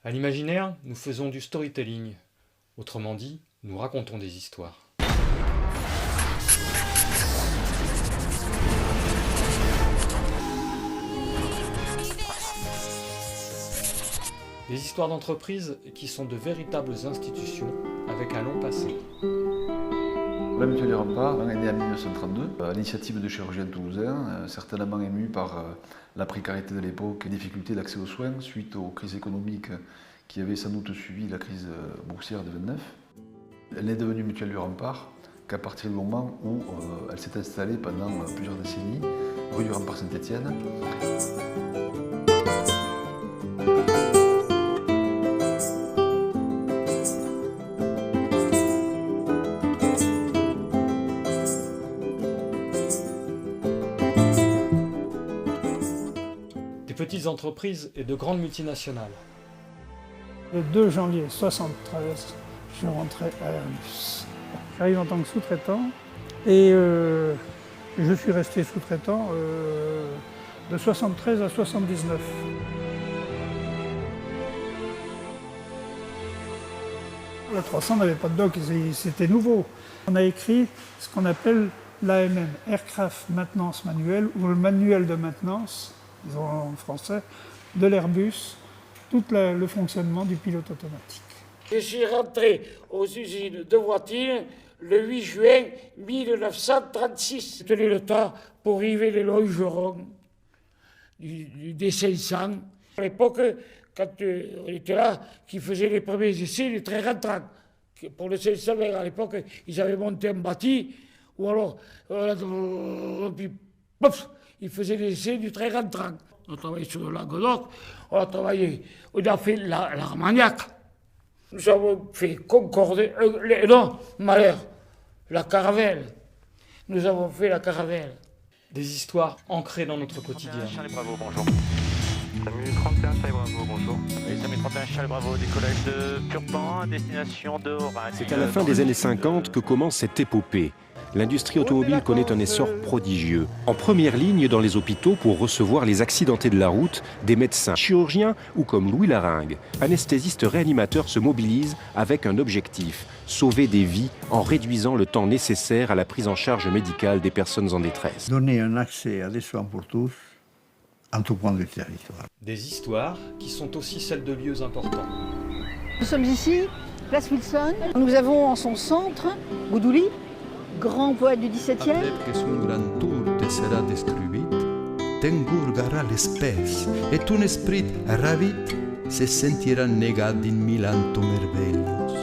À l'imaginaire, nous faisons du storytelling. Autrement dit, nous racontons des histoires. Des histoires d'entreprises qui sont de véritables institutions avec un long passé. La Mutuelle du Rempart est née en 1932, à l'initiative de chirurgiens toulousains, certainement émus par la précarité de l'époque et les difficultés d'accès aux soins suite aux crises économiques qui avaient sans doute suivi la crise boursière de 29. Elle n'est devenue Mutuelle du Rempart qu'à partir du moment où elle s'est installée pendant plusieurs décennies, rue du Rempart Saint-Étienne. Des petites entreprises et de grandes multinationales. Le 2 janvier 1973, je suis rentré à Airbus. J'arrive en tant que sous-traitant et je suis resté sous-traitant de 73 à 79. Le 300 n'avait pas de doc, c'était nouveau. On a écrit ce qu'on appelle l'AMM, Aircraft Maintenance Manuel, ou le manuel de maintenance, disons en français, de l'Airbus, tout le fonctionnement du pilote automatique. Je suis rentré aux usines de voitures le 8 juin 1936. J'ai tenu le temps pour arriver les longerons du D500. À l'époque, quand on était là, qui faisait les premiers essais du train rentrant. Pour le 500, à l'époque, ils avaient monté un bâti, ou alors, puis, pouf, ils faisaient les essais du train rentrant. On a travaillé sur le Languedoc, on a fait l'Armagnac. Nous avons fait Concorde, non, malheur, la Caravelle. Nous avons fait la Caravelle. Des histoires ancrées dans notre quotidien. Charlie Bravo, bonjour. SAMU 31, Charlie Bravo, bonjour. Et SAMU 31, Charlie Bravo, décollage de Purpan à destination de Oran. C'est à la fin des années 50 que commence cette épopée. L'industrie automobile connaît un essor prodigieux. En première ligne dans les hôpitaux pour recevoir les accidentés de la route, des médecins chirurgiens ou comme Louis Laringue, anesthésiste réanimateur se mobilisent avec un objectif, sauver des vies en réduisant le temps nécessaire à la prise en charge médicale des personnes en détresse. Donner un accès à des soins pour tous, en tout point du territoire. Des histoires qui sont aussi celles de lieux importants. Nous sommes ici, place Wilson. Nous avons en son centre Goudouli, grand poète du XVIIe. Que son grand tour te sera destruit, t'engurgera l'espèce, et ton esprit ravi se sentira negado in Milanto merveillos.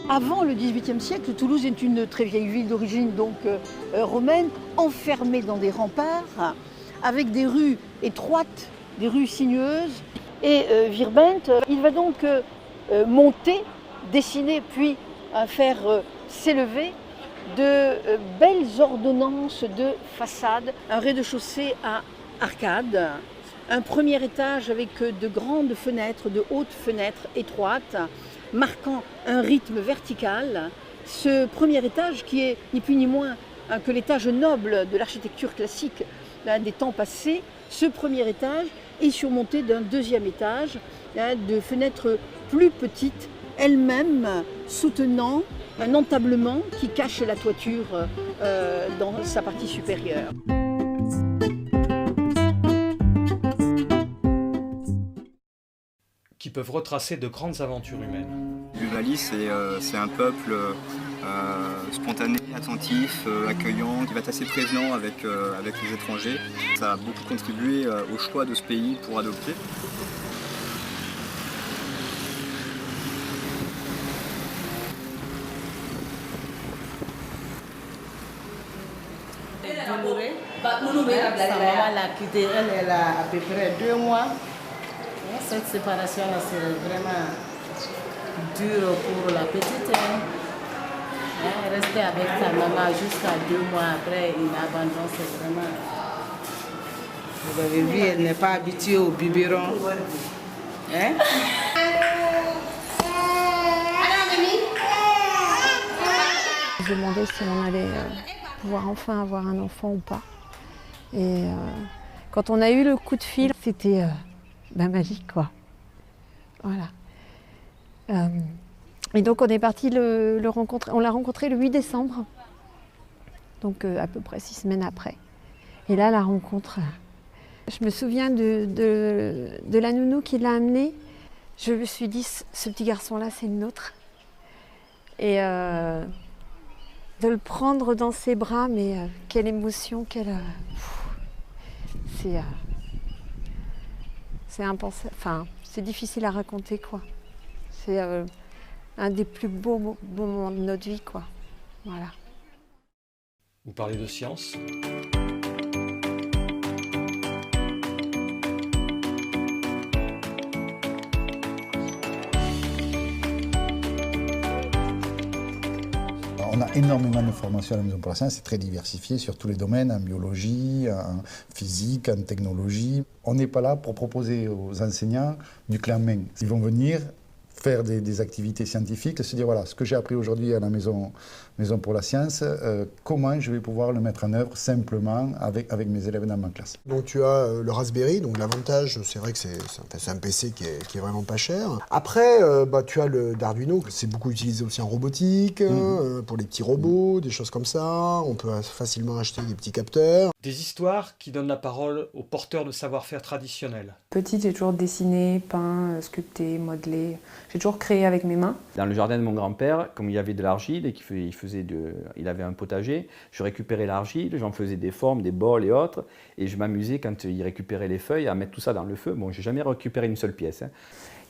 Avant le XVIIIe siècle, Toulouse est une très vieille ville d'origine donc romaine, enfermée dans des remparts, avec des rues étroites, des rues sinueuses. Et Virbent, il va donc monter, dessiner, puis faire s'élever de belles ordonnances de façade, un rez-de-chaussée à arcades, un premier étage avec de grandes fenêtres, de hautes fenêtres étroites, marquant un rythme vertical. Ce premier étage qui est ni plus ni moins que l'étage noble de l'architecture classique des temps passés, ce premier étage est surmonté d'un deuxième étage de fenêtres plus petites, elles-mêmes soutenant un entablement qui cache la toiture dans sa partie supérieure. Qui peuvent retracer de grandes aventures humaines. L'Uvalie, c'est un peuple spontané, attentif, accueillant, qui va être assez prévenant avec les étrangers. Ça a beaucoup contribué au choix de ce pays pour adopter. Sa maman l'a quittée, elle a à peu près 2 mois. Cette séparation-là, c'est vraiment dur pour la petite. Rester avec sa maman jusqu'à 2 mois après une abandon, c'est vraiment... Vous avez vu, elle n'est pas habituée au biberon. Hein? Je me demandais si on allait pouvoir enfin avoir un enfant ou pas. Et quand on a eu le coup de fil, c'était magique, quoi. Voilà. Et donc on est parti le rencontrer, on l'a rencontré le 8 décembre, donc à peu près 6 semaines après. Et là, la rencontre, je me souviens de la nounou qui l'a amené. Je me suis dit, ce petit garçon-là, c'est le nôtre. Et de le prendre dans ses bras, mais quelle émotion, c'est impensable, enfin, c'est difficile à raconter, quoi. C'est un des plus beaux moments de notre vie, quoi. Voilà. Vous parlez de science ? On a énormément de formations à la Maison pour la Science, c'est très diversifié sur tous les domaines, en biologie, en physique, en technologie. On n'est pas là pour proposer aux enseignants du clé en main. Ils vont venir faire des activités scientifiques, se dire voilà, ce que j'ai appris aujourd'hui à la Maison pour la Science, comment je vais pouvoir le mettre en œuvre simplement avec mes élèves dans ma classe. Donc tu as le Raspberry, donc l'avantage c'est vrai que c'est un PC qui est vraiment pas cher. Après tu as l'Arduino, c'est beaucoup utilisé aussi en robotique, pour les petits robots, des choses comme ça. On peut facilement acheter des petits capteurs. Des histoires qui donnent la parole aux porteurs de savoir-faire traditionnels. Petite, j'ai toujours dessiné, peint, sculpté, modelé. J'ai toujours créé avec mes mains. Dans le jardin de mon grand-père, comme il y avait de l'argile et il avait un potager, je récupérais l'argile, j'en faisais des formes, des bols et autres, et je m'amusais quand il récupérait les feuilles à mettre tout ça dans le feu. Bon, j'ai jamais récupéré une seule pièce.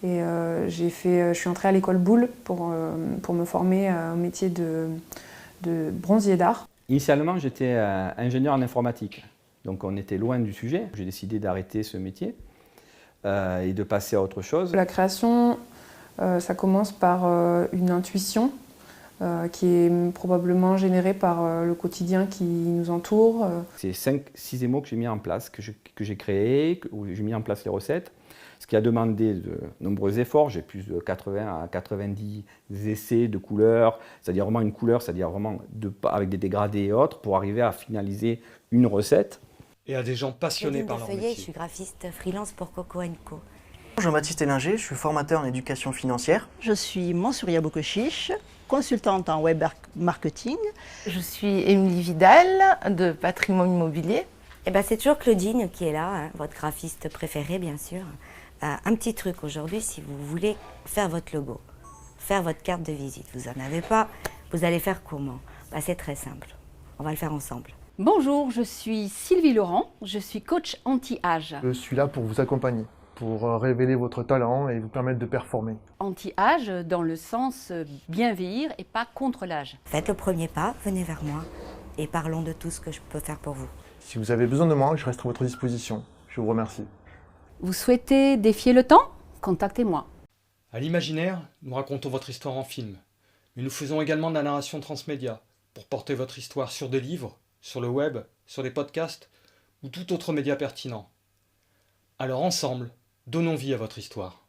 Et je suis entrée à l'école Boulle pour me former au métier de bronzier d'art. Initialement, j'étais ingénieur en informatique, donc on était loin du sujet. J'ai décidé d'arrêter ce métier et de passer à autre chose. La création, ça commence par une intuition qui est probablement générée par le quotidien qui nous entoure. C'est 5-6 émaux que j'ai mis en place, que j'ai créés, où j'ai mis en place les recettes, ce qui a demandé de nombreux efforts. J'ai plus de 80 à 90 essais de couleurs, c'est-à-dire vraiment une couleur, c'est-à-dire vraiment avec des dégradés et autres, pour arriver à finaliser une recette. Et à des gens passionnés par leur métier. Je suis graphiste freelance pour Coco & Co. Jean-Baptiste Ellinger, je suis formateur en éducation financière. Je suis Mansouria Bokoshish, consultante en web marketing. Je suis Émilie Vidal de Patrimoine Immobilier. C'est toujours Claudine qui est là, votre graphiste préférée bien sûr. Un petit truc aujourd'hui, si vous voulez faire votre logo, faire votre carte de visite, vous n'en avez pas, vous allez faire comment ? C'est très simple, on va le faire ensemble. Bonjour, je suis Sylvie Laurent, je suis coach anti-âge. Je suis là pour vous accompagner, pour révéler votre talent et vous permettre de performer. Anti-âge dans le sens bien vieillir et pas contre l'âge. Faites le premier pas, venez vers moi et parlons de tout ce que je peux faire pour vous. Si vous avez besoin de moi, je reste à votre disposition. Je vous remercie. Vous souhaitez défier le temps ? Contactez-moi. À l'imaginaire, nous racontons votre histoire en film. Mais nous faisons également de la narration transmédia pour porter votre histoire sur des livres, sur le web, sur des podcasts ou tout autre média pertinent. Alors ensemble, donnons vie à votre histoire.